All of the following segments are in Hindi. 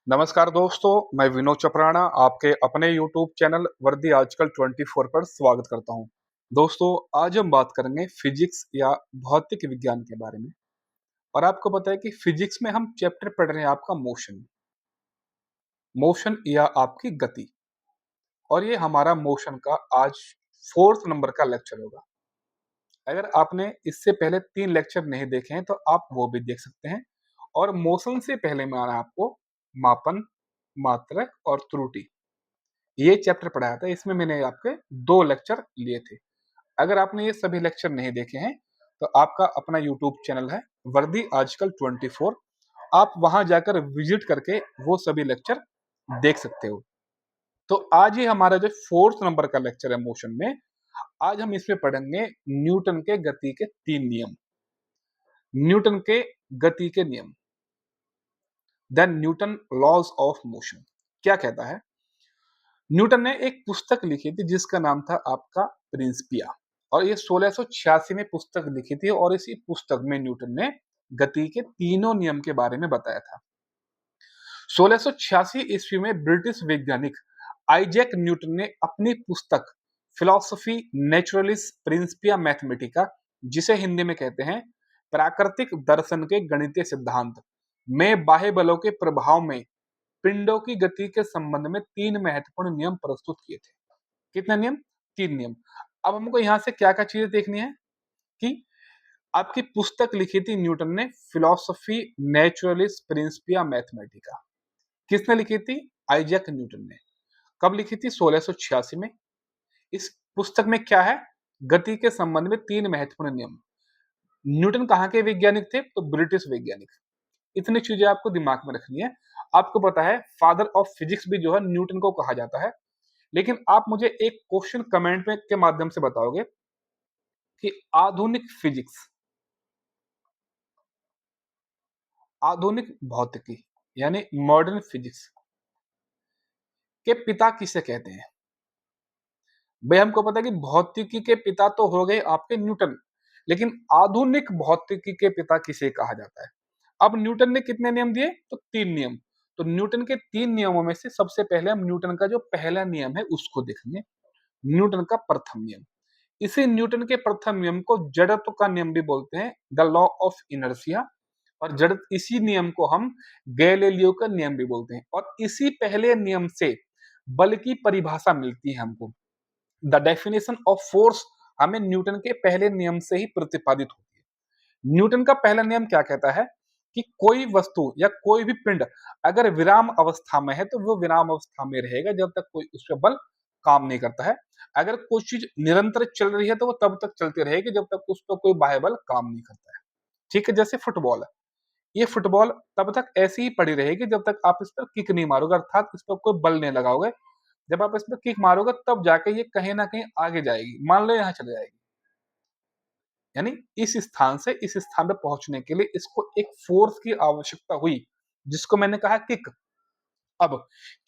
नमस्कार दोस्तों, मैं विनोद चपराना आपके अपने YouTube चैनल वर्दी आजकल 24 पर स्वागत करता हूं। दोस्तों, आज हम बात करेंगे फिजिक्स या भौतिक विज्ञान के बारे में। और आपको पता है कि फिजिक्स में हम चैप्टर पढ़ रहे हैं आपका मोशन मोशन या आपकी गति। और ये हमारा मोशन का आज 4th नंबर का लेक्चर होगा। अगर आपने इससे पहले 3 लेक्चर नहीं देखे हैं तो आप वो भी देख सकते हैं। और मोशन से पहले मैंने आपको मापन, मात्रक और त्रुटि ये चैप्टर पढ़ाया था। इसमें मैंने आपके 2 लेक्चर लिए थे। अगर आपने ये सभी लेक्चर नहीं देखे हैं तो आपका अपना यूट्यूब चैनल है वर्दी आजकल 24। आप वहां जाकर विजिट करके वो सभी लेक्चर देख सकते हो। तो आज ये हमारा जो 4th नंबर का लेक्चर है मोशन में, आज हम इसमें पढ़ेंगे न्यूटन के गति के 3 नियम। न्यूटन के गति के नियम, the Newton laws of motion. क्या कहता है? न्यूटन ने एक पुस्तक लिखी थी जिसका नाम था आपका प्रिंसिपिया। और ये 1686 में पुस्तक लिखी थी और इसी पुस्तक में न्यूटन ने गति के तीनों नियम के बारे में बताया था। 1686 ईस्वी में ब्रिटिश वैज्ञानिक आइजैक न्यूटन ने अपनी पुस्तक फिलोसफी नेचुरलिस प्रिंसिपिया मैथमेटिका, जिसे हिंदी में कहते हैं प्राकृतिक दर्शन के गणितीय सिद्धांत में, बाह्य बलों के प्रभाव में पिंडों की गति के संबंध में 3 महत्वपूर्ण नियम प्रस्तुत किए थे। कितने नियम? 3 नियम। अब हमको यहाँ से क्या क्या चीजें देखनी है कि आपकी पुस्तक लिखी थी न्यूटन ने फिलोसफी नेचुरलिस प्रिंसिपिया मैथमेटिका। किसने लिखी थी? आइजैक न्यूटन ने। कब लिखी थी? 1686 में। इस पुस्तक में क्या है? गति के संबंध में 3 महत्वपूर्ण नियम। न्यूटन कहाँ के वैज्ञानिक थे? तो ब्रिटिश वैज्ञानिक। इतनी चीजें आपको दिमाग में रखनी है। आपको पता है फादर ऑफ फिजिक्स भी जो है न्यूटन को कहा जाता है। लेकिन आप मुझे एक क्वेश्चन कमेंट में के माध्यम से बताओगे कि आधुनिक भौतिकी यानी मॉडर्न फिजिक्स के पिता किसे कहते हैं? भाई हमको पता है कि भौतिकी के पिता तो हो गए आपके न्यूटन, लेकिन आधुनिक भौतिकी के पिता किसे कहा जाता है? अब न्यूटन ने कितने नियम दिए? तो 3 नियम। तो न्यूटन के 3 नियमों में से सबसे पहले हम न्यूटन का जो पहला नियम है उसको देखेंगे। न्यूटन का प्रथम नियम। इसी न्यूटन के प्रथम नियम को जड़त्व का नियम भी बोलते हैं, द लॉ ऑफ इनर्शिया। और इसी नियम को हम गैलीलियो का नियम भी बोलते हैं। और इसी पहले नियम से बल की परिभाषा मिलती है हमको। द डेफिनेशन ऑफ फोर्स हमें न्यूटन के पहले नियम से ही प्रतिपादित होती है। न्यूटन का पहला नियम क्या कहता है कि कोई वस्तु या कोई भी पिंड अगर विराम अवस्था में है तो वो विराम अवस्था में रहेगा जब तक कोई उस पर बल काम नहीं करता है। अगर कोई चीज निरंतर चल रही है तो वो तब तक चलती रहेगी जब तक उस पर कोई बाह्य बल काम नहीं करता है। ठीक है, जैसे फुटबॉल है। ये फुटबॉल तब तक ऐसी ही पड़ी रहेगी जब तक आप इस पर किक नहीं मारोगे, अर्थात इस पर कोई बल नहीं लगाओगे। जब आप इस पर किक मारोगे तब जाके ये कहीं ना कहीं आगे जाएगी। मान लो यहाँ चले जाएगी, यानी इस स्थान से इस स्थान पर पहुंचने के लिए इसको एक फोर्स की आवश्यकता हुई, जिसको मैंने कहा किक। अब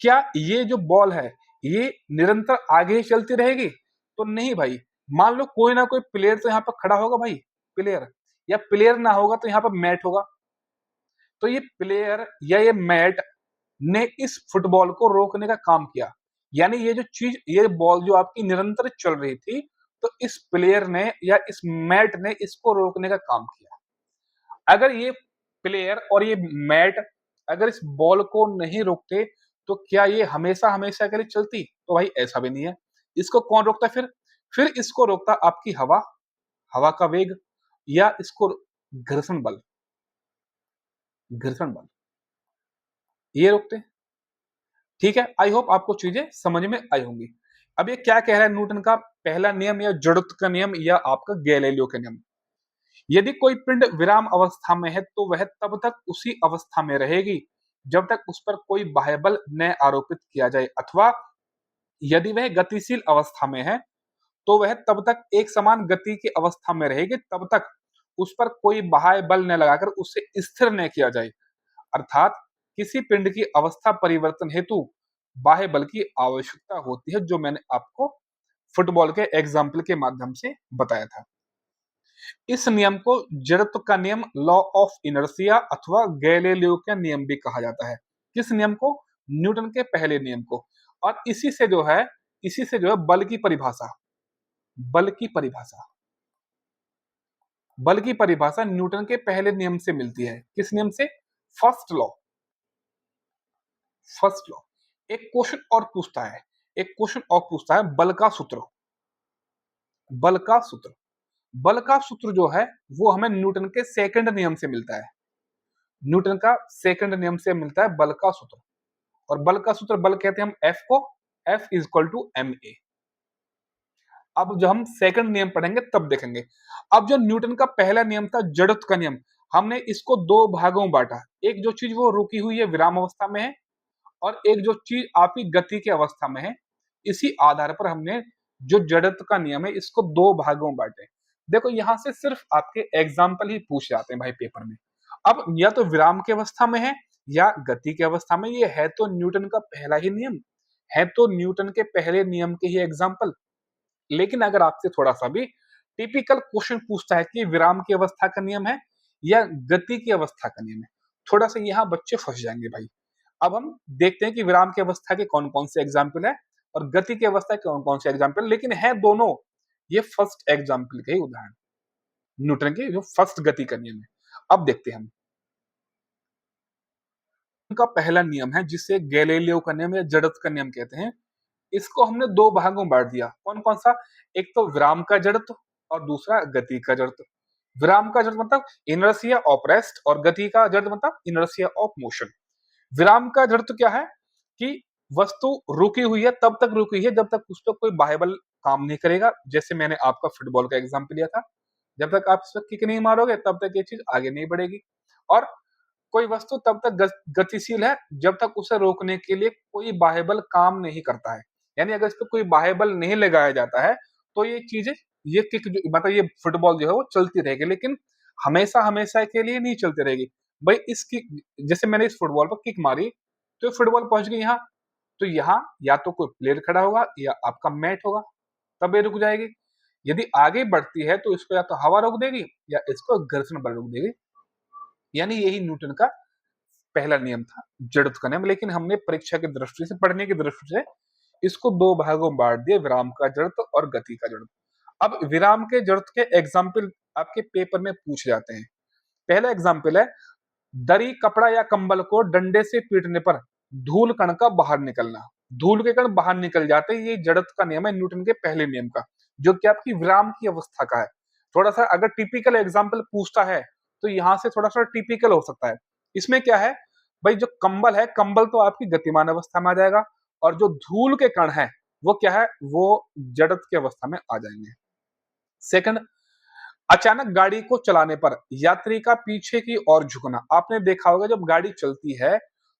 क्या ये जो बॉल है ये निरंतर आगे ही चलती रहेगी? तो नहीं भाई। मान लो कोई ना कोई प्लेयर तो यहाँ पर खड़ा होगा भाई, प्लेयर। या प्लेयर ना होगा तो यहाँ पर मैट होगा। तो ये प्लेयर या ये मैट ने इस फुटबॉल को रोकने का काम किया। यानी ये जो चीज, ये बॉल जो आपकी निरंतर चल रही थी, तो इस प्लेयर ने या इस मैट ने इसको रोकने का काम किया। अगर ये प्लेयर और ये मैट अगर इस बॉल को नहीं रोकते तो क्या ये हमेशा हमेशा के लिए चलती? तो भाई ऐसा भी नहीं है। इसको कौन रोकता फिर इसको रोकता आपकी हवा, हवा का वेग, या इसको घर्षण बल, घर्षण बल ये रोकते हैं। ठीक है, आई होप आपको चीजें समझ में आई होंगी। अब ये क्या कह रहा है न्यूटन का पहला नियम या जड़त्व का नियम या आपका गैलीलियो का नियम? यदि कोई पिंड विराम अवस्था में है तो वह तब तक उसी अवस्था में रहेगी जब तक उस पर कोई बाह्य बल न आरोपित किया जाए, अथवा यदि वह गतिशील अवस्था में है तो वह तब तक एक समान गति की अवस्था में रहेगी तब तक उस पर कोई बाह्य बल न लगाकर उसे स्थिर न किया जाए। अर्थात किसी पिंड की अवस्था परिवर्तन हेतु बाह्य बल की आवश्यकता होती है, जो मैंने आपको फुटबॉल के एग्जाम्पल के माध्यम से बताया था। इस नियम को जड़त्व का नियम, लॉ ऑफ इनर्शिया अथवा गैलीलियो का नियम भी कहा जाता है। किस नियम को? न्यूटन के पहले नियम को। और इसी से जो है बल की परिभाषा बल की परिभाषा न्यूटन के पहले नियम से मिलती है। किस नियम से? First law. First law. एक क्वेश्चन और पूछता है बल का सूत्र। बल का सूत्र बल का सूत्र जो है वो हमें न्यूटन के सेकंड नियम से मिलता है। न्यूटन का सेकंड नियम से मिलता है बल का सूत्र। और बल का सूत्र, बल कहते हैं हम एफ को, F is equal to M A. अब जब हम सेकंड नियम पढ़ेंगे तब देखेंगे। अब जो न्यूटन का पहला नियम था जड़त्व का नियम, हमने इसको दो भागों में बांटा। एक जो चीज वो रुकी हुई है, विराम अवस्था में है, और एक जो चीज आपकी गति की अवस्था में है। इसी आधार पर हमने जो जड़त्व का नियम है इसको दो भागों में बांटे। देखो यहां से सिर्फ आपके एग्जाम्पल ही पूछ जाते हैं भाई पेपर में। अब या तो विराम की अवस्था में है या गति की अवस्था में, ये है तो न्यूटन का पहला ही नियम, है तो न्यूटन के पहले नियम के ही एग्जाम्पल। लेकिन अगर आपसे थोड़ा सा भी टिपिकल क्वेश्चन पूछता है कि विराम की अवस्था का नियम है या गति की अवस्था का नियम है, थोड़ा सा यहाँ बच्चे फंस जाएंगे भाई। अब हम देखते हैं कि विराम की अवस्था के कौन कौन से एग्जाम्पल है और गति की अवस्था के कौन कौन से एग्जाम्पल, लेकिन है दोनों ये फर्स्ट एग्जाम्पल के ही उदाहरण, न्यूटन के जो फर्स्ट गति का नियम है। अब देखते हैं हम उनका पहला नियम है जिसे गैलीलियो का नियम या जड़त्व का नियम कहते हैं। इसको हमने दो भागों में बांट दिया। कौन कौन सा? एक तो विराम का जड़त्व और दूसरा गति का जड़त्व। विराम का जड़त्व मतलब इनर्शिया ऑफ रेस्ट, और गति का जड़त्व मतलब इनर्शिया ऑफ मोशन। विराम का जड़त्व क्या है कि वस्तु रुकी हुई है, तब तक रुकी है जब तक उस पर कोई बाह्य बल काम नहीं करेगा। जैसे मैंने आपका फुटबॉल का एग्जाम्पल लिया था, जब तक आप इस पर किक नहीं मारोगे तब तक ये चीज आगे नहीं बढ़ेगी। और कोई वस्तु तब तक गतिशील है जब तक उसे रोकने के लिए कोई बाह्य बल काम नहीं करता है। यानी अगर इस पर कोई बाह्य बल नहीं लगाया जाता है तो ये चीजें, ये किक जो मतलब ये फुटबॉल जो है वो चलती रहेगी, लेकिन हमेशा हमेशा के लिए नहीं चलती रहेगी। भाई इस किक, जैसे मैंने इस फुटबॉल पर किक मारी तो ये फुटबॉल पहुंच गई यहाँ, तो यहाँ या तो कोई प्लेयर खड़ा होगा या आपका मैट होगा, तब ये रुक जाएगी। यदि आगे बढ़ती है तो इसको या तो हवा रोक देगी या इसको घर्षण बल रोक देगी। यानी यही न्यूटन का पहला नियम था, जड़त्व का नियम। लेकिन हमने परीक्षा की दृष्टि से, पढ़ने की दृष्टि से इसको दो भागों में बांट दिया, विराम का जड़त्व और गति का जड़त्व। अब विराम के जड़त्व के एग्जाम्पल आपके पेपर में पूछे जाते हैं। पहला एग्जाम्पल है दरी, कपड़ा या कंबल को डंडे से पीटने पर धूल कण का बाहर निकलना। धूल के कण बाहर निकल जाते हैं, ये जड़त्व का नियम है न्यूटन के पहले नियम का, जो कि आपकी विराम की अवस्था का है। थोड़ा सा अगर टिपिकल एग्जाम्पल पूछता है तो यहां से थोड़ा सा टिपिकल हो सकता है। इसमें क्या है भाई, जो कंबल है, कंबल तो आपकी गतिमान अवस्था में आ जाएगा, और जो धूल के कण है वो क्या है, वो जड़त्व की अवस्था में आ जाएंगे। सेकंड, अचानक गाड़ी को चलाने पर यात्री का पीछे की ओर झुकना। आपने देखा होगा जब गाड़ी चलती है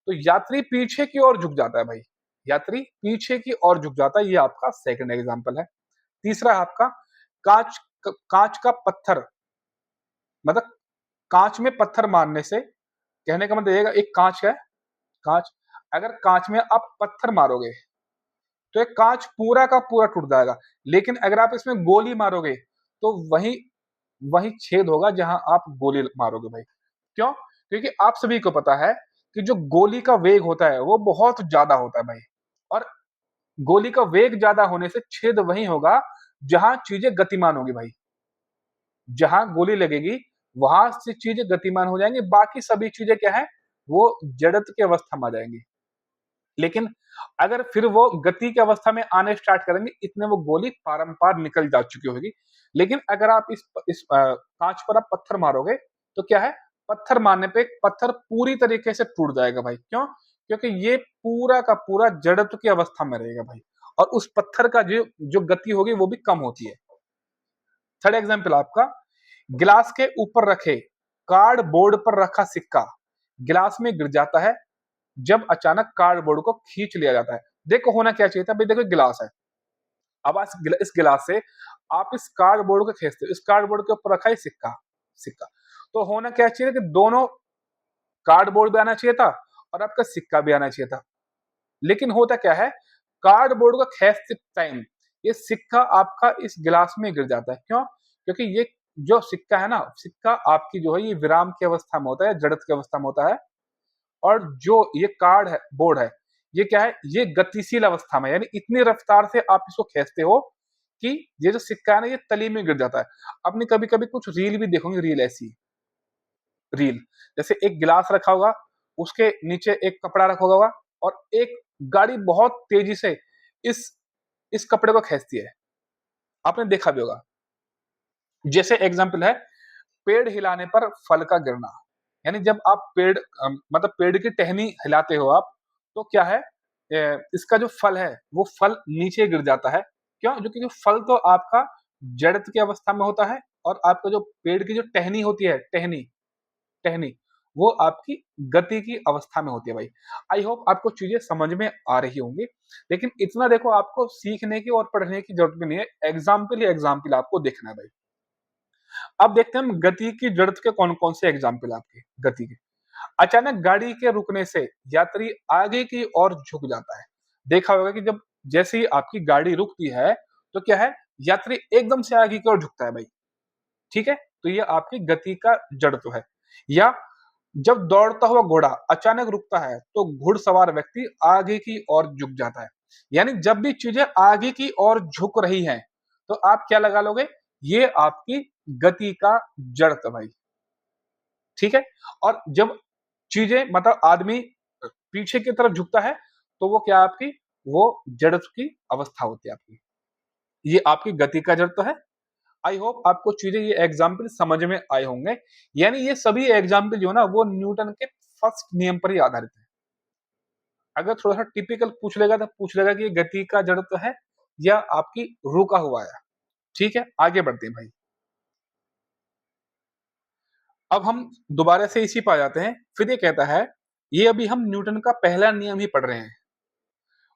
तो यात्री पीछे की ओर झुक जाता है भाई, यात्री पीछे की ओर झुक जाता है, ये आपका सेकंड एग्जांपल है। तीसरा है आपका कांच कांच का पत्थर, मतलब कांच में पत्थर मारने से, कहने का मतलब ये एक कांच है, कांच, अगर कांच में आप पत्थर मारोगे तो एक कांच पूरा का पूरा टूट जाएगा, लेकिन अगर आप इसमें गोली मारोगे तो वही वही छेद होगा जहां आप गोली मारोगे भाई। क्यों? क्योंकि आप सभी को पता है कि जो गोली का वेग होता है वो बहुत ज्यादा होता है भाई, और गोली का वेग ज्यादा होने से छेद वही होगा जहां चीजें गतिमान होगी भाई। जहां गोली लगेगी वहां से चीजें गतिमान हो जाएंगी, बाकी सभी चीजें क्या है, वो जड़त्व की अवस्था में आ जाएंगी। लेकिन अगर फिर वो गति की अवस्था में आने स्टार्ट करेंगे, इतने वो गोली पारंपार निकल जा चुकी होगी। लेकिन अगर आप इस कांच पर आप पत्थर मारोगे तो क्या है, पत्थर मारने पे पत्थर पूरी तरीके से टूट जाएगा भाई। क्यों? क्योंकि ये पूरा का पूरा जड़त्व की अवस्था में रहेगा भाई, और उस पत्थर का जो जो गति होगी वो भी कम होती है। थर्ड एग्जाम्पल आपका, गिलास के ऊपर रखे कार्डबोर्ड पर रखा सिक्का गिलास में गिर जाता है जब अचानक कार्डबोर्ड को खींच लिया जाता है। देखो होना क्या चाहिए था भाई, देखो गिलास है, अब इस गिलास से आप इस कार्डबोर्ड को खींचते हो, इस कार्डबोर्ड के ऊपर रखा है सिक्का, सिक्का, तो होना क्या चाहिए कि दोनों कार्डबोर्ड भी आना चाहिए था और आपका सिक्का भी आना चाहिए था। लेकिन होता क्या है, कार्डबोर्ड को खींचते टाइम ये सिक्का आपका इस गिलास में गिर जाता है। क्यों? क्योंकि ये जो सिक्का है ना, सिक्का आपकी जो है ये विराम की अवस्था में होता है, जड़त्व की अवस्था में होता है, और जो ये कार्ड है, बोर्ड है, ये क्या है, ये गतिशील अवस्था में, यानी इतनी रफ्तार से आप इसको खींचते हो कि ये जो सिक्का है ना, ये तली में गिर जाता है। आपने कभी कभी कुछ रील भी देखोगे, रील ऐसी रील, जैसे एक गिलास रखा होगा, उसके नीचे एक कपड़ा रखा होगा और एक गाड़ी बहुत तेजी से इस इस कपड़े को खींचती है, आपने देखा भी होगा। जैसे एग्जांपल है, पेड़ हिलाने पर फल का गिरना, यानी जब आप पेड़ मतलब पेड़ की टहनी हिलाते हो आप, तो क्या है, इसका जो फल है वो फल नीचे गिर जाता है। क्यों? जो कि जो फल तो आपका जड़त्व की अवस्था में होता है और आपका जो पेड़ की जो टहनी होती है, टहनी टहनी वो आपकी गति की अवस्था में होती है भाई। आई होप आपको चीजें समझ में आ रही होंगी, लेकिन इतना देखो, आपको सीखने की और पढ़ने की जरूरत भी नहीं है, एग्जाम्पल ही एग्जाम्पल आपको देखना है भाई। अब देखते हैं हम गति की जड़त्व के कौन कौन से एग्जाम्पल आपके गति के। अचानक गाड़ी के रुकने से यात्री आगे की ओर झुक जाता है। देखा होगा कि जब जैसे ही आपकी गाड़ी रुकती है, तो क्या है, यात्री एकदम से आगे की ओर झुकता है भाई। ठीक है, तो ये आपकी गति का जड़त्व है। या जब दौड़ता हुआ घोड़ा अचानक रुकता है, तो घुड़सवार व्यक्ति आगे की ओर झुक जाता है। यानी जब भी चीजें आगे की ओर झुक रही हैं, तो आप क्या लगा लोगे, ये आपकी गति का जड़त्व भाई। ठीक है, और जब चीजें मतलब आदमी पीछे की तरफ झुकता है, तो वो क्या आपकी, वो जड़त्व की अवस्था होती है आपकी। ये आपकी गति का जड़त्व है। आई होप आपको चीजें, ये एग्जाम्पल समझ में आए होंगे। यानी ये सभी एग्जाम्पल जो है ना, वो न्यूटन के फर्स्ट नियम पर ही आधारित है। अगर थोड़ा सा टिपिकल पूछ लेगा तो पूछ लेगा कि ये गति का जड़त्व है या आपकी रुका हुआ है। ठीक है, आगे बढ़ते हैं भाई। अब हम दोबारा से इसी पर आ जाते हैं। फिर ये कहता है, ये अभी हम न्यूटन का पहला नियम ही पढ़ रहे हैं।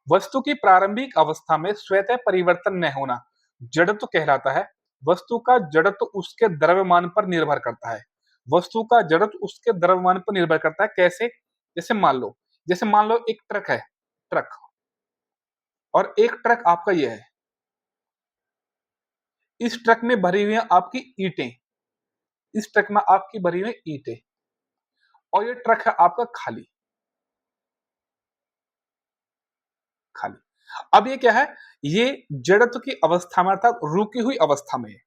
वस्तु की प्रारंभिक अवस्था में स्वतः परिवर्तन न होना जड़त्व कहलाता है। वस्तु का जड़त्व उसके द्रव्यमान पर निर्भर करता है। वस्तु का जड़त्व उसके द्रव्यमान पर निर्भर करता है। कैसे? जैसे मान लो एक ट्रक है, ट्रक, और एक ट्रक आपका ये है। इस ट्रक में भरी हुई है आपकी ईंटें, इस ट्रक में आपकी भरी हुई ईंटें, और ये ट्रक है आपका खाली खाली। अब ये क्या है, ये जड़त्व की अवस्था में अर्थात रुकी हुई अवस्था में है।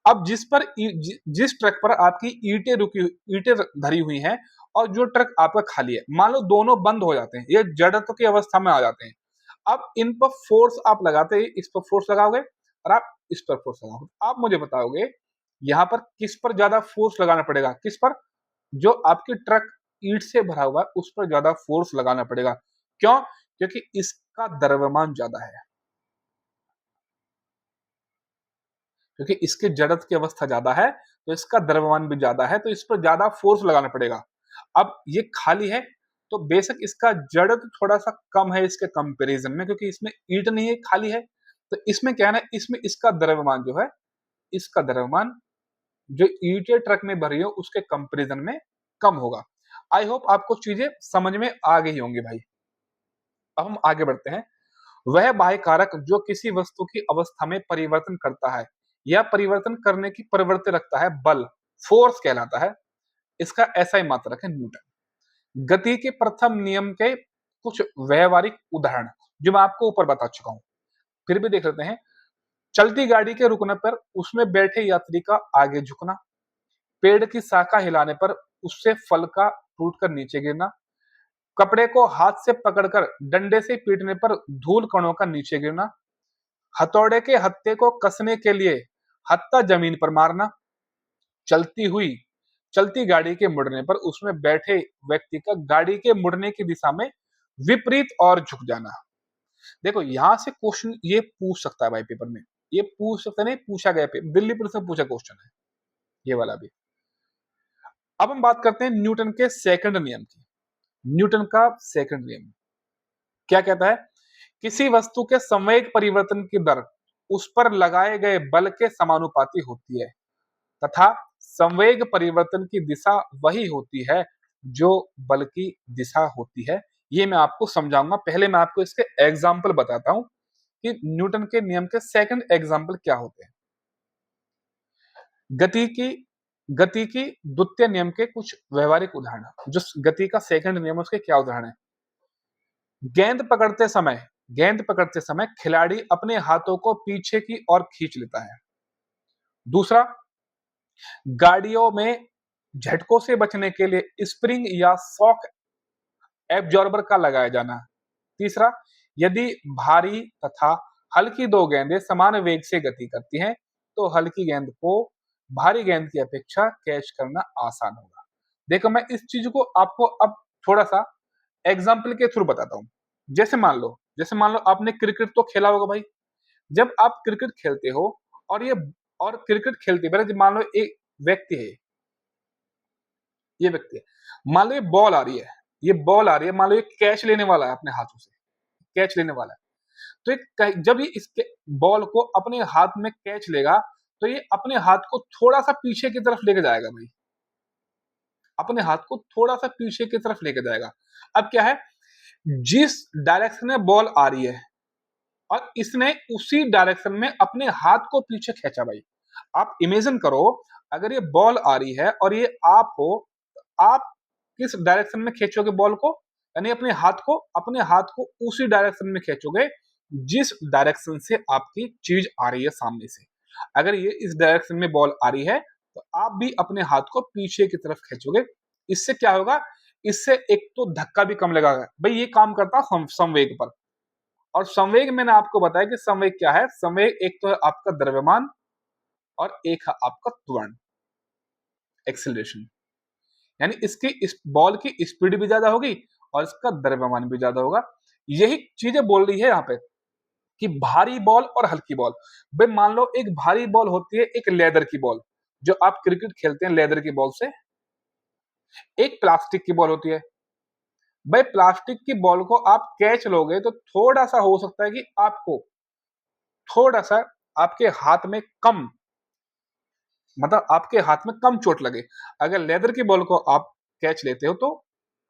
अब जिस ट्रक पर आपकी ईंटें धरी हुई हैं और जो ट्रक आपका खाली है, मान लो दोनों बंद हो जाते हैं, ये जड़त्व की अवस्था में आ जाते हैं। अब इन पर फोर्स आप लगाते हैं, इस पर फोर्स लगाओगे और आप इस पर फोर्स लगाओगे। आप मुझे बताओगे यहाँ पर किस पर ज्यादा फोर्स लगाना पड़ेगा? किस पर? जो आपकी ट्रक ईंट से भरा हुआ है उस पर ज्यादा फोर्स लगाना पड़ेगा। क्यों? क्योंकि इसका द्रव्यमान ज्यादा है, क्योंकि इसकी जड़त्व की अवस्था ज्यादा है, तो इसका द्रव्यमान भी ज्यादा है, तो इस पर ज्यादा फोर्स लगाना पड़ेगा। अब ये खाली है, तो बेशक इसका जड़त्व थोड़ा सा कम है इसके कंपैरिजन में, क्योंकि इसमें ईंट नहीं है, खाली है। तो इसमें क्या है ना, इसमें इसका द्रव्यमान जो है, इसका द्रव्यमान जो ईंटें ट्रक में भरी हो उसके कंपैरिजन में कम होगा। आई होप आपको चीजें समझ में आ गई होंगी भाई। अब हम आगे बढ़ते हैं। वह बाह्य कारक जो किसी वस्तु की अवस्था में परिवर्तन करता है या परिवर्तन करने की प्रवृत्ति रखता है, बल, फोर्स कहलाता है। इसका ऐसा ही मात्रक है न्यूटन। गति के प्रथम नियम के कुछ व्यवहारिक उदाहरण जो मैं आपको ऊपर बता चुका हूं, फिर भी देख लेते हैं। चलती गाड़ी के रुकने पर उसमें बैठे यात्री का आगे झुकना, पेड़ की शाखा हिलाने पर उससे फल का टूटकर नीचे गिरना, कपड़े को हाथ से पकड़कर डंडे से पीटने पर धूल कणों का नीचे गिरना, हथौड़े के हत्थे को कसने के लिए हत्था जमीन पर मारना, चलती हुई चलती गाड़ी के मुड़ने पर उसमें बैठे व्यक्ति का गाड़ी के मुड़ने की दिशा में विपरीत और झुक जाना। देखो यहां से क्वेश्चन ये पूछ सकता है भाई पेपर में, ये पूछ सकता नहीं, पूछा गया दिल्ली पुलिस में पूछा क्वेश्चन है ये वाला भी। अब हम बात करते हैं न्यूटन के सेकंड नियम की। न्यूटन का सेकंड नियम क्या कहता है? किसी वस्तु के संवेग परिवर्तन की दर उस पर लगाए गए बल के समानुपाती होती है तथा संवेग परिवर्तन की दिशा वही होती है जो बल की दिशा होती है। ये मैं आपको समझाऊंगा, पहले मैं आपको इसके एग्जाम्पल बताता हूं कि न्यूटन के नियम के सेकंड एग्जाम्पल क्या होते हैं। गति की गति की द्वितीय नियम के कुछ व्यवहारिक उदाहरण। जो गति का सेकंड नियम है उसके क्या उदाहरण है? गेंद पकड़ते समय खिलाड़ी अपने हाथों को पीछे की ओर खींच लेता है। दूसरा, गाड़ियों में झटकों से बचने के लिए स्प्रिंग या शॉक एब्जॉर्बर का लगाया जाना। तीसरा, यदि भारी तथा हल्की दो गेंदें समान वेग से गति करती हैं, तो हल्की गेंद को भारी गेंद की अपेक्षा कैच करना आसान होगा। देखो, मैं इस चीज को आपको अब थोड़ा सा एग्जाम्पल के थ्रू बताता हूँ। जैसे मान लो आपने क्रिकेट तो खेला होगा भाई। जब आप क्रिकेट खेलते हो और ये और क्रिकेट खेलते पहले मान लो एक व्यक्ति है, ये व्यक्ति है, मान लो ये बॉल आ रही है, मान लो ये कैच लेने वाला है, अपने हाथों से कैच लेने वाला है। तो जब ये इसके बॉल को अपने हाथ में कैच लेगा, तो ये अपने हाथ को थोड़ा सा पीछे की तरफ लेके जाएगा भाई, अपने हाथ को थोड़ा सा पीछे की तरफ लेके जाएगा। अब क्या है, जिस डायरेक्शन में बॉल आ रही है और इसने उसी डायरेक्शन में अपने हाथ को पीछे खींचा भाई। आप इमेजिन करो, अगर ये बॉल आ रही है और ये आप हो, तो आप किस डायरेक्शन में खींचोगे बॉल को? यानी अपने हाथ को उसी डायरेक्शन में खींचोगे जिस डायरेक्शन से आपकी चीज आ रही है सामने से। अगर ये इस डायरेक्शन में बॉल आ रही है, तो आप भी अपने हाथ को पीछे की तरफ खींचोगे। इससे क्या होगा? इससे एक तो धक्का भी कम लगेगा भाई। ये काम करता है संवेग पर। और संवेग मैंने आपको बताया कि संवेग क्या है। संवेग एक तो है आपका द्रव्यमान और एक है आपका त्वरण, एक्सेलरेशन। यानी इसकी इस बॉल की स्पीड भी ज्यादा होगी और इसका द्रव्यमान भी ज्यादा होगा। यही चीजें बोल रही है यहाँ पे कि भारी बॉल और हल्की बॉल। भाई मान लो एक भारी बॉल होती है, एक लेदर की बॉल, जो आप क्रिकेट खेलते हैं लेदर की बॉल से। एक प्लास्टिक की बॉल होती है। भाई प्लास्टिक की बॉल को आप कैच लोगे तो थोड़ा सा हो सकता है कि आपको थोड़ा सा आपके हाथ में कम, मतलब आपके हाथ में कम चोट लगे। अगर लेदर की बॉल को आप कैच लेते हो तो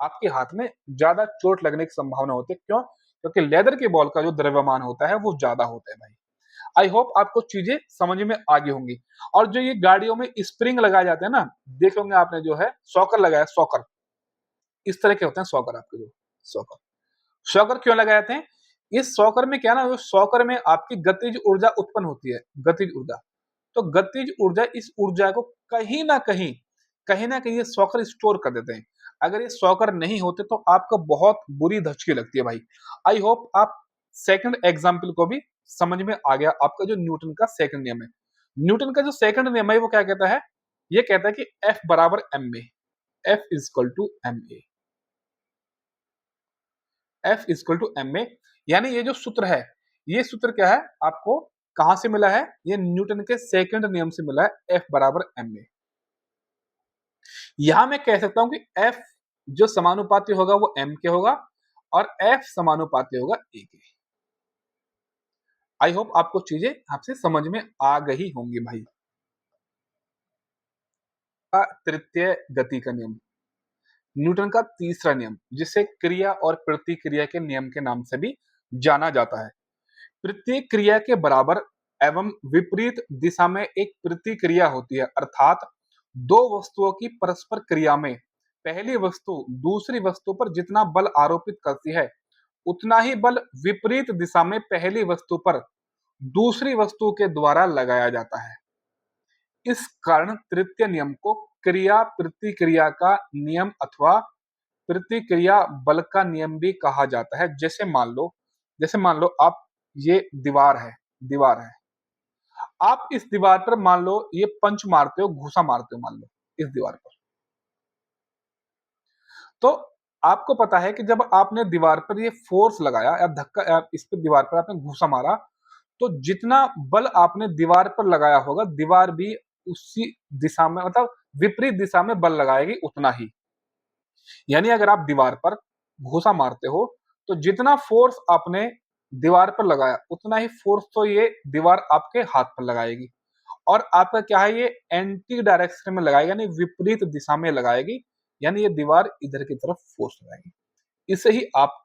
आपके हाथ में ज्यादा चोट लगने की संभावना होती है। क्यों? क्योंकि लेदर की बॉल का जो द्रव्यमान होता है वो ज्यादा होता है भाई। आई होप आपको चीजें समझ में आ गई होंगी। और जो ये गाड़ियों में स्प्रिंग लगाए जाते हैं ना, देख होंगे आपने, जो है सॉकर लगाया, सॉकर इस तरह के होते हैं। सॉकर आपके जो सॉकर सॉकर क्यों लगाए जाते हैं? इस सॉकर में क्या ना, जो सॉकर में आपकी गतिज ऊर्जा उत्पन्न होती है, गतिज ऊर्जा। तो गतिज ऊर्जा, इस ऊर्जा को कहीं ना कहीं ये सॉकर स्टोर कर देते हैं। अगर ये सॉकर नहीं होते तो आपको बहुत बुरी धचकी लगती है भाई। आई होप आप सेकंड एग्जाम्पल को भी समझ में आ गया आपका, जो न्यूटन का सेकंड नियम है। न्यूटन का जो सेकंड नियम है वो क्या कहता है? ये कहता है कि एफ बराबर M A, F is equal to M A, F is equal to M A. यानी ये जो सूत्र है, ये सूत्र क्या है आपको कहां से मिला है? ये न्यूटन के सेकंड नियम से मिला है, एफ बराबर एम ए। यहां मैं कह सकता हूं कि एफ जो समानुपाती होगा वो एम के होगा और एफ समानुपाती होगा ए के। आई होप आपको चीजें आपसे समझ में आ गई होंगी भाई। तृतीय गति का नियम, न्यूटन का तीसरा नियम, जिसे क्रिया और प्रतिक्रिया के नियम के नाम से भी जाना जाता है। प्रत्येक क्रिया के बराबर एवं विपरीत दिशा में एक प्रतिक्रिया होती है। अर्थात दो वस्तुओं की परस्पर क्रिया में पहली वस्तु दूसरी वस्तु पर जितना बल आरोपित करती है, उतना ही बल विपरीत दिशा में पहली वस्तु पर दूसरी वस्तु के द्वारा लगाया जाता है। इस कारण तृतीय नियम को क्रिया प्रतिक्रिया का नियम अथवा प्रतिक्रिया बल का नियम भी कहा जाता है। जैसे मान लो आप, ये दीवार है, आप इस दीवार पर मान लो ये पंच मारते हो, घूसा मारते हो मान लो इस दीवार पर। तो आपको पता है कि जब आपने दीवार पर ये फोर्स लगाया या धक्का या इस पर दीवार पर आपने घूसा मारा, तो जितना बल आपने दीवार पर लगाया होगा, दीवार भी उसी दिशा में, मतलब विपरीत दिशा में बल लगाएगी उतना ही। यानी अगर आप दीवार पर घूसा मारते हो, तो जितना फोर्स आपने दीवार पर लगाया उतना ही फोर्स तो ये दीवार आपके हाथ पर लगाएगी। और आपका क्या है, ये एंटी डायरेक्शन में लगाएगी, यानी विपरीत दिशा में लगाएगी। यानी ये दीवार इधर की तरफ फोर्स लगाएगी। इसे ही आप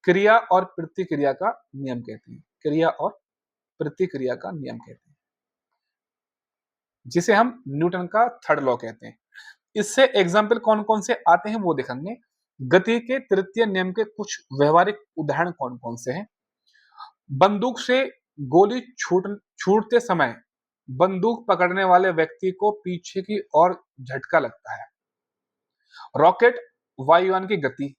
क्रिया और प्रतिक्रिया का नियम कहते हैं। क्रिया और प्रतिक्रिया का नियम कहते हैं। जिसे हम न्यूटन का थर्ड लॉ कहते हैं। इससे एग्जाम्पल कौन कौन से आते हैं वो देखेंगे। गति के तृतीय नियम के कुछ व्यवहारिक उदाहरण कौन कौन से हैं। बंदूक से गोली छूटते समय बंदूक पकड़ने वाले व्यक्ति को पीछे की ओर झटका लगता है। रॉकेट वायुयान की गति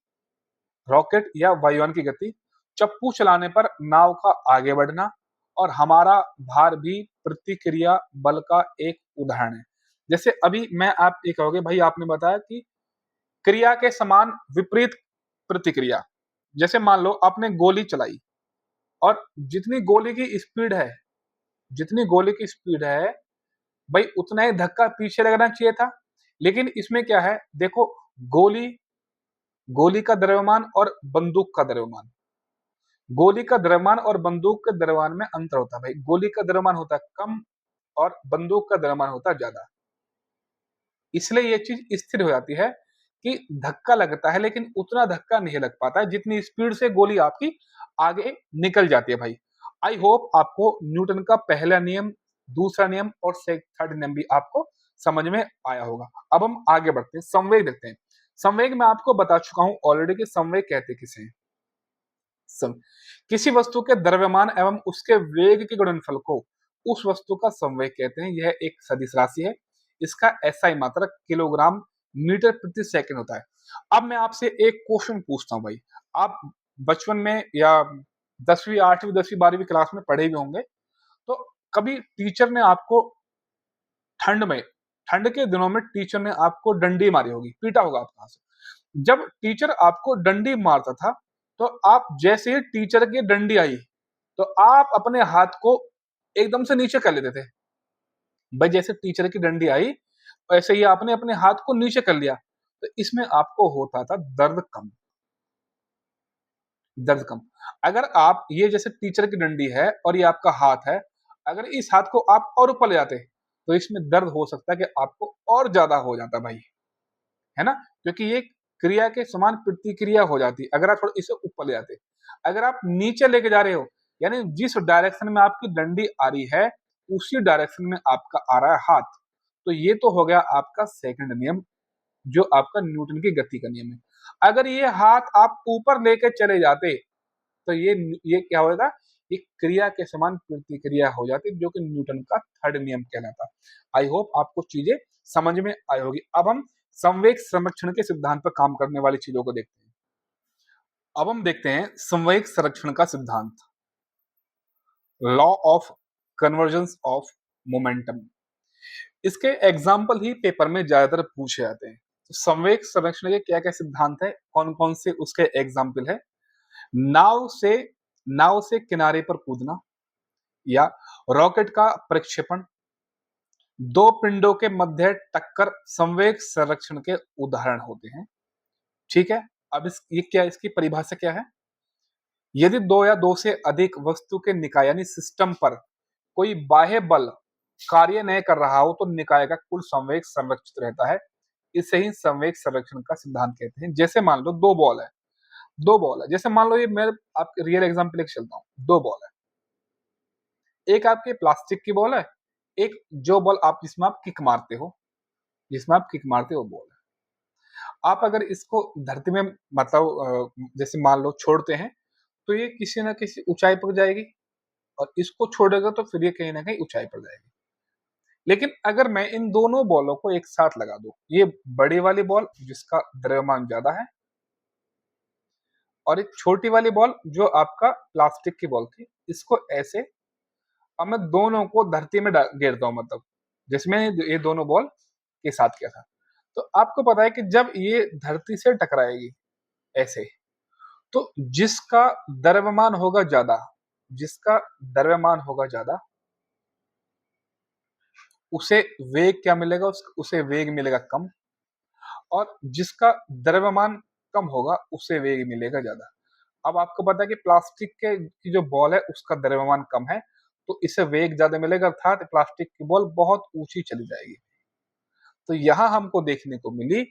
रॉकेट या वायुयान की गति, चप्पू चलाने पर नाव का आगे बढ़ना और हमारा भार भी प्रतिक्रिया बल का एक उदाहरण है। जैसे अभी मैं आप ये कहोगे भाई आपने बताया कि क्रिया के समान विपरीत प्रतिक्रिया। जैसे मान लो आपने गोली चलाई और जितनी गोली की स्पीड है भाई उतना ही धक्का पीछे लगना चाहिए था। लेकिन इसमें क्या है देखो, गोली गोली का द्रव्यमान और बंदूक का द्रव्यमान, गोली का द्रव्यमान और बंदूक के द्रव्यमान में अंतर होता है भाई। गोली का द्रव्यमान होता है कम और बंदूक का द्रव्यमान होता है ज्यादा। इसलिए ये चीज स्थिर हो जाती है कि धक्का लगता है लेकिन उतना धक्का नहीं लग पाता है जितनी स्पीड से गोली आपकी आगे निकल जाती है भाई। आई होप आपको न्यूटन का पहला नियम, दूसरा नियम और थर्ड नियम भी आपको समझ में आया होगा। अब हम आगे बढ़ते हैं, संवेग देखते हैं। संवेग मैं आपको बता चुका हूं ऑलरेडी कि संवेग कहते किसे हैं। सम, किसी वस्तु के द्रव्यमान एवं उसके वेग के गुणनफल को उस वस्तु का संवेग कहते हैं। यह एक सदिश राशि है। इसका एसआई मात्रक किलोग्राम मीटर प्रति सेकंड होता है। अब मैं आपसे एक क्वेश्चन पूछता हूं भाई, आप बचपन में या 10वीं 8वीं 10वीं 12वीं क्लास में पढ़े भी होंगे, तो कभी टीचर ने आपको ठंड में ठंड के दिनों में टीचर ने आपको डंडी मारी होगी, पीटा होगा आपका हाथ से। जब टीचर आपको डंडी मारता था तो आप जैसे ही टीचर की डंडी आई तो आप अपने हाथ को एकदम से नीचे कर लेते थे। भाई जैसे टीचर की डंडी आई वैसे ही आपने अपने हाथ को नीचे कर लिया, तो इसमें आपको होता था दर्द कम। अगर आप ये जैसे टीचर की डंडी है और ये आपका हाथ है, अगर इस हाथ को आप और ऊपर ले जाते तो इसमें दर्द हो सकता है कि आपको और ज्यादा हो जाता भाई, है ना। क्योंकि ये क्रिया के समान प्रतिक्रिया हो जाती अगर आप थोड़ा इसे ऊपर ले जाते। अगर आप नीचे लेके जा रहे हो यानी जिस डायरेक्शन में आपकी डंडी आ रही है उसी डायरेक्शन में आपका आ रहा है हाथ, तो ये तो हो गया आपका सेकंड नियम जो आपका न्यूटन की गति का नियम है। अगर ये हाथ आप ऊपर लेके चले जाते तो ये क्या होगा, ये क्रिया के समान प्रतिक्रिया हो जाती जो कि न्यूटन का थर्ड नियम कहलाता। आई होप आपको चीजें समझ में आई होगी। अब हम संवेग संरक्षण के सिद्धांत पर काम करने वाली चीजों को देखते हैं। अब हम देखते हैं संवेग संरक्षण का सिद्धांत, law of convergence of momentum. इसके एग्जाम्पल ही पेपर में ज्यादातर पूछे जाते हैं। तो संवेग संरक्षण के क्या क्या सिद्धांत है, कौन कौन से उसके एग्जाम्पल है। नाव से नाव से किनारे पर कूदना या रॉकेट का प्रक्षेपण, दो पिंडों के मध्य टक्कर संवेग संरक्षण के उदाहरण होते हैं। ठीक है। अब ये क्या, इसकी परिभाषा क्या है। यदि दो या दो से अधिक वस्तु के निकाय यानी सिस्टम पर कोई बाह्य बल कार्य नहीं कर रहा हो तो निकाय का कुल संवेग संरक्षित रहता है। इसे ही संवेग संरक्षण का सिद्धांत कहते हैं। जैसे मान लो दो बॉल है, जैसे मान लो ये मैं आपके रियल एग्जांपल लेके चलता हूँ। दो बॉल है, एक आपके प्लास्टिक की बॉल है, एक जो बॉल आप जिसमें आप किक मारते हो, वो बॉल है। आप अगर इसको धरती में मतलब जैसे मान लो छोड़ते हैं तो ये किसी ना किसी ऊंचाई पर जाएगी और इसको छोड़ेगा तो फिर ये कहीं ना कहीं ऊंचाई पर जाएगी। लेकिन अगर मैं इन दोनों बॉलों को एक साथ लगा दूं, ये बड़ी वाली बॉल जिसका द्रव्यमान ज्यादा है और एक छोटी वाली बॉल जो आपका प्लास्टिक की बॉल थी, इसको ऐसे अब मैं दोनों को धरती में गिरता हूं, मतलब जिसमें ये दोनों बॉल के साथ किया था। तो आपको पता है कि जब ये धरती से टकराएगी ऐसे, तो जिसका द्रव्यमान होगा ज्यादा उसे वेग क्या मिलेगा, उसे वेग मिलेगा कम, और जिसका द्रव्यमान कम होगा उसे वेग मिलेगा ज्यादा। अब आपको पता है कि प्लास्टिक के की जो बॉल है उसका द्रव्यमान कम है तो इसे वेग ज्यादा मिलेगा, अर्थात प्लास्टिक की बॉल बहुत ऊंची चली जाएगी। तो यहाँ हमको देखने को मिली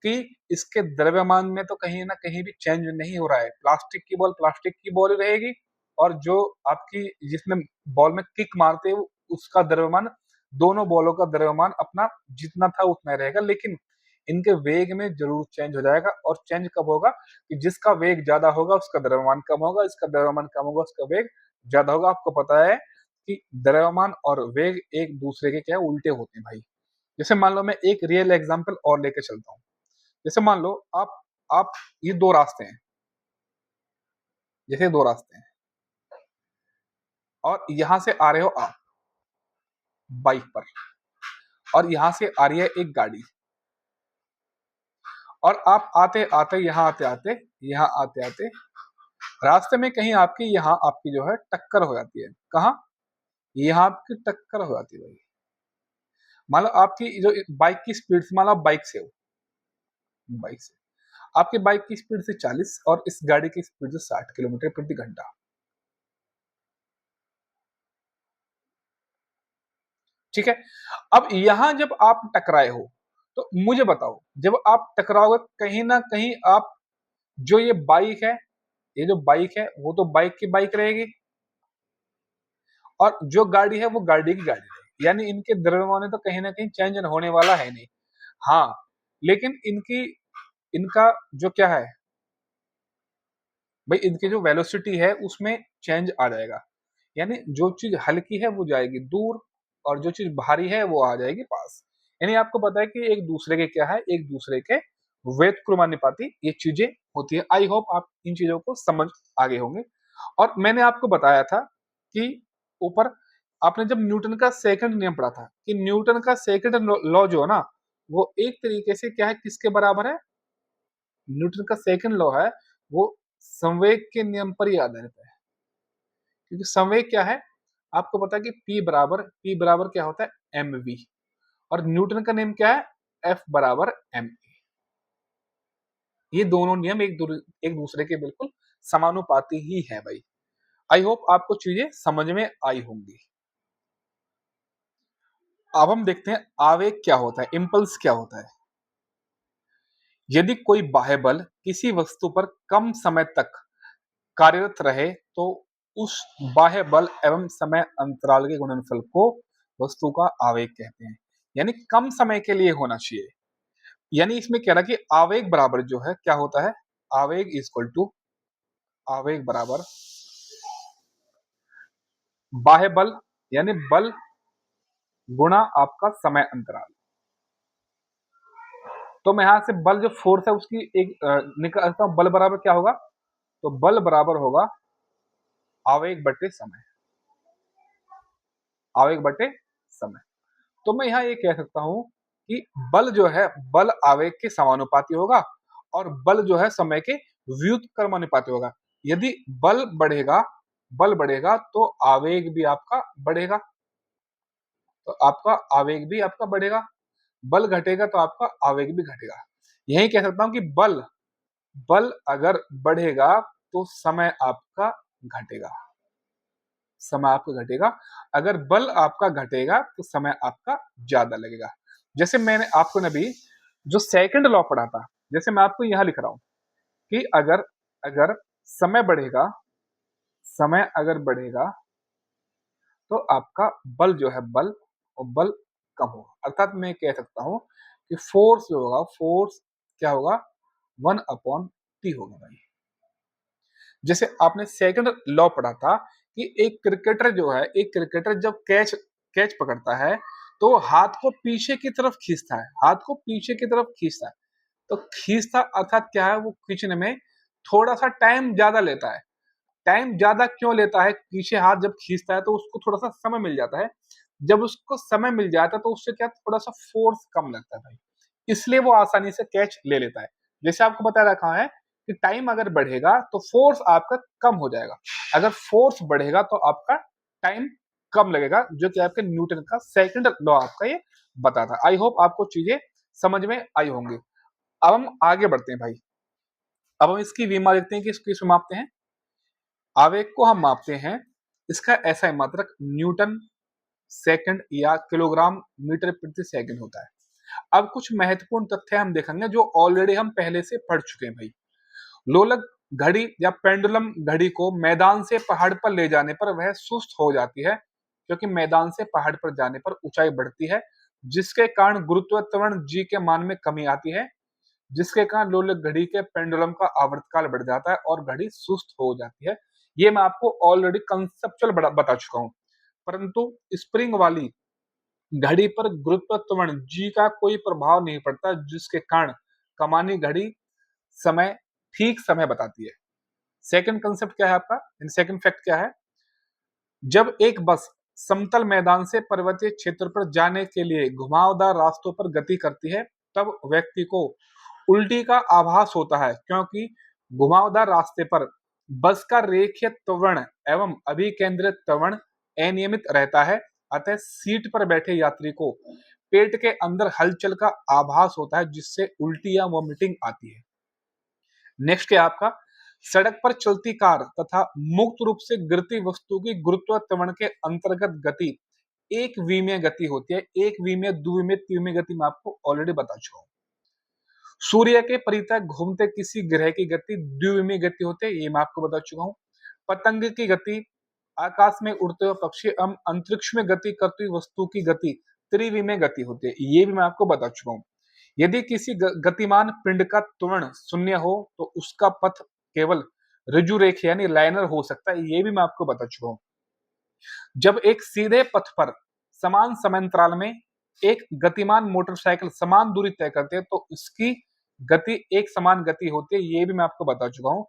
कि इसके द्रव्यमान में तो कहीं ना कहीं भी चेंज नहीं हो रहा है। प्लास्टिक की बॉल ही रहेगी और जो आपकी जिसमें बॉल में किक मारते हो उसका द्रव्यमान दोनों बॉलों का द्रव्यमान अपना जितना था उतना रहेगा, लेकिन इनके वेग में जरूर चेंज हो जाएगा। और चेंज कब होगा कि जिसका वेग ज्यादा होगा उसका द्रव्यमान कम होगा, इसका द्रव्यमान कम होगा उसका वेग ज्यादा होगा। आपको पता है कि द्रव्यमान और वेग एक दूसरे के क्या उल्टे होते हैं भाई। जैसे मान लो मैं एक रियल एग्जांपल और लेके चलता हूँ। जैसे मान लो आप ये दो रास्ते हैं, जैसे दो रास्ते हैं और यहां से आ रहे हो आप बाइक पर, और यहां से आ रही है एक गाड़ी, और आप आते आते यहाँ आते आते रास्ते में कहीं आपकी यहाँ आपकी जो है टक्कर हो जाती है। कहाँ? यहाँ आपकी टक्कर हो जाती है भाई। मान लो आपकी जो बाइक की स्पीड से, मान लो आप बाइक से आपकी बाइक की स्पीड से 40 और इस गाड़ी की स्पीड से 60 किलोमीटर प्रति घंटा। ठीक है, अब यहां जब आप टकराए हो तो मुझे बताओ, जब आप टकराओगे कहीं ना कहीं आप, जो ये बाइक है, ये जो बाइक है वो तो बाइक की बाइक रहेगी, और जो गाड़ी है वो गाड़ी की गाड़ी रहेगी। यानी इनके द्रव्यमान तो कहीं ना कहीं चेंज होने वाला है नहीं। हाँ, लेकिन इनकी इनका जो क्या है भाई, इनकी जो वेलोसिटी है उसमें चेंज आ जाएगा। यानी जो चीज हल्की है वो जाएगी दूर, और जो चीज भारी है वो आ जाएगी पास। यानी आपको पता है कि एक दूसरे के क्या है, एक दूसरे के व्युत्क्रमानुपाती ये चीजें होती है। आई होप आप इन चीजों को समझ आगे होंगे। और मैंने आपको बताया था कि ऊपर आपने जब न्यूटन का सेकंड नियम पढ़ा था कि न्यूटन का सेकंड लॉ जो है ना, वो एक तरीके से क्या है, किसके बराबर है? न्यूटन का सेकंड लॉ है वो संवेग के नियम पर ही आधारित है। क्योंकि संवेग क्या है, आपको पता है कि P बराबर क्या होता है, mv। और न्यूटन का नियम क्या है, F बराबर ma। ये दोनों नियम एक दूसरे के बिल्कुल समानुपाती ही है भाई। आई होप आपको चीजें समझ में आई होंगी। अब हम देखते हैं आवेग क्या होता है, इम्पल्स क्या होता है। यदि कोई बाह्य बल किसी वस्तु पर कम समय तक कार्यरत रहे तो उस बाह्य बल एवं समय अंतराल के गुणनफल को वस्तु का आवेग कहते हैं। यानी कम समय के लिए होना चाहिए। यानी इसमें कह रहा कि आवेग बराबर जो है क्या होता है, आवेग इक्वल टू, आवेग बराबर बाह्य बल यानी बल गुणा आपका समय अंतराल। तो मैं यहां से बल जो फोर्स है उसकी एक निकालता हूं, बल बराबर क्या होगा, तो बल बराबर होगा आवेग बटे समय, आवेग बटे समय। तो मैं यहाँ ये कह सकता हूं कि बल जो है, बल आवेग के समानुपाती होगा और बल जो है समय के व्युत्क्रमानुपाती होगा। यदि बल बढ़ेगा तो आवेग भी आपका बढ़ेगा, तो आपका आवेग भी आपका बढ़ेगा। बल घटेगा तो आपका आवेग भी घटेगा। यही कह सकता हूं कि बल बल अगर बढ़ेगा तो समय आपका घटेगा, समय आपका घटेगा। अगर बल आपका घटेगा तो समय आपका ज्यादा लगेगा। जैसे मैंने आपको नबी जो सेकंड लॉ पढ़ा था, जैसे मैं आपको यहां लिख रहा हूं कि अगर अगर समय बढ़ेगा, समय अगर बढ़ेगा तो आपका बल जो है, बल और बल कम होगा। अर्थात मैं कह सकता हूं कि फोर्स जो होगा, फोर्स क्या होगा, 1/t होगा भाई। जैसे आपने सेकंड लॉ पढ़ा था कि एक क्रिकेटर जो है, एक क्रिकेटर जब कैच कैच पकड़ता है तो हाथ को पीछे की तरफ खींचता है, हाथ को पीछे की तरफ खींचता है। तो खींचता अर्थात क्या है, वो खींचने में थोड़ा सा टाइम ज्यादा लेता है। टाइम ज्यादा क्यों लेता है, पीछे हाथ जब खींचता है तो उसको थोड़ा सा समय मिल जाता है। जब उसको समय मिल जाता है तो उससे क्या, थोड़ा सा फोर्स कम लगता है भाई, इसलिए वो आसानी से कैच ले लेता है। जैसे आपको बता रखा है कि टाइम अगर बढ़ेगा तो फोर्स आपका कम हो जाएगा, अगर फोर्स बढ़ेगा तो आपका टाइम कम लगेगा, जो कि आपके न्यूटन का सेकंड लॉ आपका ये बताता है। आई होप आपको चीजें समझ में आई होंगी। अब हम आगे बढ़ते हैं भाई। अब हम इसकी विमा देखते हैं कि इसको किसमें मापते हैं। आवेग को हम मापते हैं, इसका ऐसा मात्रक न्यूटन सेकंड या किलोग्राम मीटर प्रति सेकंड होता है। अब कुछ महत्वपूर्ण तथ्य हम देखेंगे जो ऑलरेडी हम पहले से पढ़ चुके हैं भाई। लोलक घड़ी या पेंडुलम घड़ी को मैदान से पहाड़ पर ले जाने पर वह सुस्त हो जाती है। क्योंकि मैदान से पहाड़ पर जाने पर ऊंचाई बढ़ती है, जिसके कारण गुरुत्व त्वरण g के मान में कमी आती है, जिसके कारण लोलक घड़ी के पेंडुलम का आवर्तकाल बढ़ जाता है और घड़ी सुस्त हो जाती है। ये मैं आपको ऑलरेडी कंसेप्चुअल बता चुका हूं। परंतु स्प्रिंग वाली घड़ी पर गुरुत्व त्वरण g का कोई प्रभाव नहीं पड़ता, जिसके कारण कमानी घड़ी समय ठीक समय बताती है। सेकंड कंसेप्ट क्या है आपका, इन सेकंड फैक्ट क्या है, जब एक बस समतल मैदान से पर्वतीय क्षेत्र पर जाने के लिए घुमावदार रास्तों पर गति करती है, तब व्यक्ति को उल्टी का आभास होता है, क्योंकि घुमावदार रास्ते पर बस का रेखीय त्वरण एवं अभिकेंद्रित त्वरण अनियमित रहता है। अतः सीट पर बैठे यात्री को पेट के अंदर हलचल का आभास होता है, जिससे उल्टी या वोमिटिंग आती है। नेक्स्ट है आपका, सड़क पर चलती कार तथा मुक्त रूप से गिरती वस्तु की गुरुत्व त्वरण के अंतर्गत गति एक विमीय गति होती है। एक विमीय, द्विमीय, त्रिमीय गति मैं आपको ऑलरेडी बता चुका हूं। सूर्य के परितः घूमते किसी ग्रह की गति द्विविमीय गति होती है, ये मैं आपको बता चुका हूं। पतंग की गति, आकाश में उड़ते हुए पक्षी एवं अंतरिक्ष में गति करती हुई वस्तु की गति त्रिविमीय गति होती है, ये भी मैं आपको बता चुका हूं। यदि किसी गतिमान पिंड का त्वरण शून्य हो तो उसका पथ केवल ऋजु रेखा यानी लाइनर हो सकता है, ये भी मैं आपको बता चुका हूं। जब एक सीधे पथ पर समान समयांतराल में एक गतिमान मोटरसाइकिल समान दूरी तय करते हैं तो इसकी गति एक समान गति होती है, ये भी मैं आपको बता चुका हूं।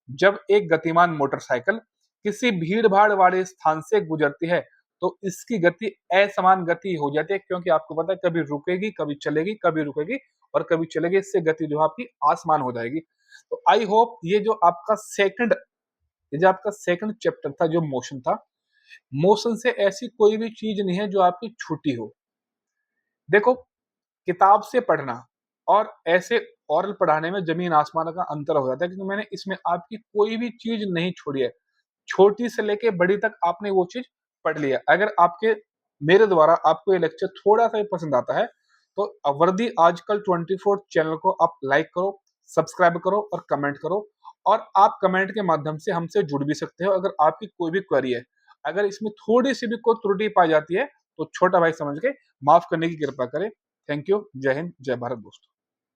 जब एक गतिमान मोटरसाइकिल किसी भीड़ भाड़ वाले स्थान से गुजरती है तो इसकी गति असमान गति हो जाती है, क्योंकि आपको पता है कभी रुकेगी, कभी चलेगी, कभी रुकेगी और कभी चलेगी, इससे गति जो आपकी आसमान हो जाएगी। तो आई होप ये जो आपका सेकंड चैप्टर था, जो मोशन था, मोशन से ऐसी कोई भी चीज नहीं है जो आपकी छूटी हो। देखो, किताब से पढ़ना और ऐसे ओरल पढ़ाने में जमीन आसमान का अंतर हो जाता है, क्योंकि मैंने इसमें आपकी कोई भी चीज नहीं छोड़ी है। छोटी से लेके बड़ी तक आपने वो चीज पढ़ लिया। अगर आपके मेरे द्वारा आपको ये लेक्चर थोड़ा सा भी पसंद आता है तो वर्दी आजकल 24 चैनल को आप लाइक करो, सब्सक्राइब करो और कमेंट करो। और आप कमेंट के माध्यम से हमसे जुड़ भी सकते हो अगर आपकी कोई भी क्वेरी है। अगर इसमें थोड़ी सी भी कोई त्रुटि पाई जाती है तो छोटा भाई समझ के माफ करने की कृपा करें। Thank you. जय हिंद, जय भारत दोस्तों।